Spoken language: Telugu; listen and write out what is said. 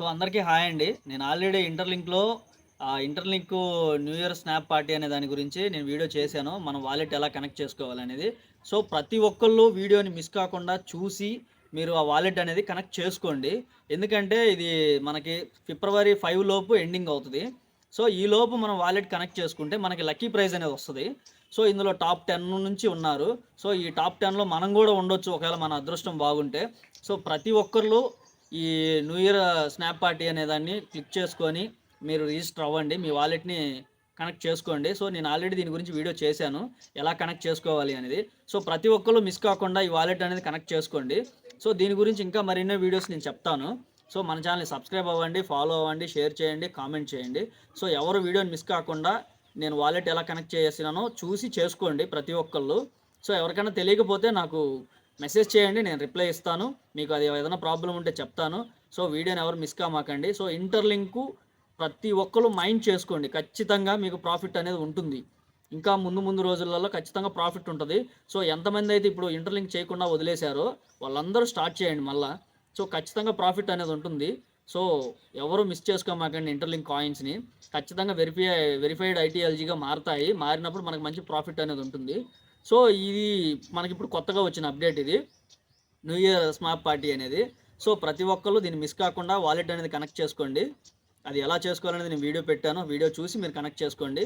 సో అందరికీ హాయ్ అండి. నేను already interlink new year snap party అనే దాని గురించి నేను వీడియో చేశాను. మనం వాలెట్ ఎలా కనెక్ట్ చేసుకోవాలనేది. సో ప్రతి ఒక్కళ్ళు వీడియోని మిస్ కాకుండా చూసి మీరు ఆ వాలెట్ అనేది కనెక్ట్ చేసుకోండి. ఎందుకంటే ఇది మనకి ఫిబ్రవరి 5 లోపు ఎండింగ్ అవుతది. సో ఈ లోపు మనం వాలెట్ కనెక్ట్ చేసుకుంటే మనకి లక్కీ ప్రైజ్ అనేది వస్తది. సో ఇందులో టాప్ 10 నుంచి ఉన్నారు. సో ఈ టాప్ 10లో మనం గూడా ఉండొచ్చు ఒకవేళ మన అదృష్టం బాగుంటే. సో ప్రతి ఒక్కళ్ళు ఈ న్యూ ఇయర్ స్నాప్ పార్టీ అనే దాన్ని క్లిక్ చేసుకొని మీరు రిజిస్టర్ అవ్వండి. మీ వాలెట్‌ని కనెక్ట్ చేసుకోండి. సో నేను ఆల్రెడీ దీని గురించి వీడియో చేశాను. ఎలా కనెక్ట్ చేసుకోవాలి అనేది. సో ప్రతి ఒక్కళ్ళు మిస్ కాకుండా ఈ వాలెట్ అనేది కనెక్ట్ చేసుకోండి. సో దీని గురించి ఇంకా మరెన్నో వీడియోస్ నేను చెప్తాను. సో మన ఛానల్‌ని సబ్స్క్రైబ్ అవ్వండి, ఫాలో అవ్వండి, షేర్ చేయండి, కామెంట్ చేయండి. సో ఎవరు వీడియోని మిస్ కాకుండా నేను వాలెట్ ఎలా కనెక్ట్ చేసినానో చూసి చేసుకోండి ప్రతి ఒక్కళ్ళు. సో ఎవరికైనా తెలియకపోతే నాకు మెసేజ్ చేయండి, నేను రిప్లై ఇస్తాను. మీకు అది ఏదైనా ప్రాబ్లమ్ ఉంటే చెప్తాను. సో వీడియోని ఎవరు మిస్ కామాకండి. సో ఇంటర్లింకు ప్రతి ఒక్కరు మైండ్ చేసుకోండి. ఖచ్చితంగా మీకు ప్రాఫిట్ అనేది ఉంటుంది. ఇంకా ముందు ముందు రోజులలో ఖచ్చితంగా ప్రాఫిట్ ఉంటది. సో ఎంతమంది అయితే ఇప్పుడు ఇంటర్లింక్ చేయకుండా వదిలేశారో వాళ్ళందరూ స్టార్ట్ చేయండి మళ్ళా. సో ఖచ్చితంగా ప్రాఫిట్ అనేది ఉంటుంది. సో ఎవరు మిస్ చేసుకోమాకండి ఇంటర్లింక్ కాయిన్స్‌ని. ఖచ్చితంగా వెరిఫైడ్ ఐటీఎల్జీగా మారతాయి. మారినప్పుడు మనకు మంచి ప్రాఫిట్ అనేది ఉంటుంది. సో ఇది మనకిప్పుడు కొత్తగా వచ్చిన అప్డేట్ ఇది. న్యూ ఇయర్ స్మాప్ పార్టీ అనేది. సో ప్రతి ఒక్కళ్ళు దీన్ని మిస్ కాకుండా వాలెట్ అనేది కనెక్ట్ చేసుకోండి. అది ఎలా చేసుకోవాలనేది నేను వీడియో పెట్టాను. వీడియో చూసి మీరు కనెక్ట్ చేసుకోండి.